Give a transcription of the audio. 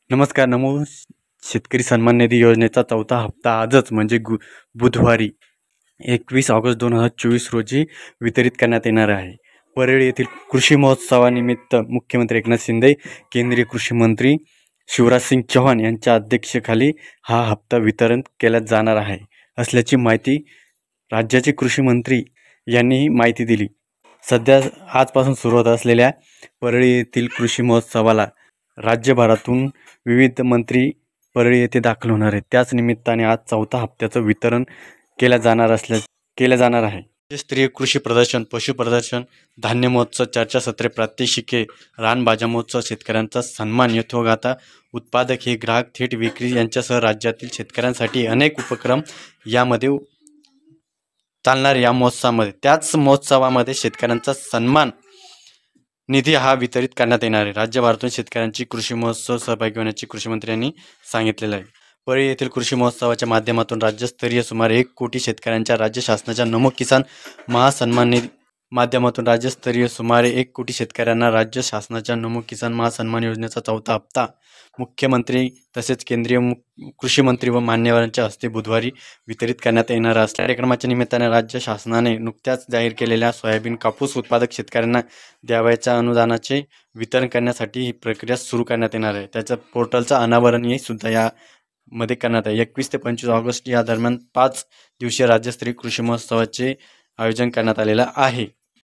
नमस्कार. शेतकरी सन्मान निधी योजनेचा चौथा हप्ता आजच म्हणजे बुधवारी 21 ऑगस्ट 2024 रोजी वितरित करण्यात येणार आहे. परळी येथील कृषी महोत्सवानिमित्त मुख्यमंत्री एकनाथ शिंदे, केंद्रीय कृषी मंत्री शिवराज सिंग चौहान यांच्या अध्यक्षतेखाली हा हप्ता वितरण केला जाणार आहे असल्याची माहिती राज्याचे कृषी मंत्री यांनी माहिती दिली. सध्या आजपासून सुरू होत असलेल्या परळी येथील कृषी महोत्सवाला राज्यभरातून विविध मंत्री परळी येथे दाखल होणार आहेत. त्याच निमित्ताने आज चौथा हप्त्याचं वितरण केलं जाणार आहे. राज्यस्तरीय कृषी प्रदर्शन, पशु प्रदर्शन, धान्य महोत्सव, चर्चासत्रे, प्रात्यक्षिके, रानभाज्या महोत्सव, शेतकऱ्यांचा सन्मान, यथोगाथा उत्पादक हे ग्राहक थेट विक्री यांच्यासह राज्यातील शेतकऱ्यांसाठी अनेक उपक्रम यामध्ये चालणार. या महोत्सवामध्ये त्याच महोत्सवामध्ये शेतकऱ्यांचा सन्मान निधी हा वितरित करण्यात येणार आहे. राज्यभरातून शेतकऱ्यांची कृषी महोत्सव सहभागी होण्याची कृषी मंत्र्यांनी सांगितलेलं आहे. परळी येथील कृषी महोत्सवाच्या माध्यमातून राज्यस्तरीय सुमारे 1 कोटी शेतकऱ्यांच्या राज्य शासनाच्या नमो किसान महासन्मान निधी महासन्मान योजनेचा चौथा हप्ता मुख्यमंत्री तसेच केंद्रीय कृषी मंत्री व मान्यवरांच्या हस्ते बुधवारी वितरित करण्यात येणार असल्या कार्यक्रमाच्या निमित्ताने राज्य शासनाने नुकत्याच जाहीर केलेल्या सोयाबीन कापूस उत्पादक शेतकऱ्यांना द्यावयाच्या अनुदानाचे वितरण करण्यासाठी ही प्रक्रिया सुरू करण्यात येणार आहे. त्याच्या पोर्टलचं अनावरणही सुद्धा यामध्ये करण्यात आहे. 21 ते 25 ऑगस्ट या दरम्यान 5 दिवसीय राज्यस्तरीय कृषी महोत्सवाचे आयोजन करण्यात आलेलं आहे.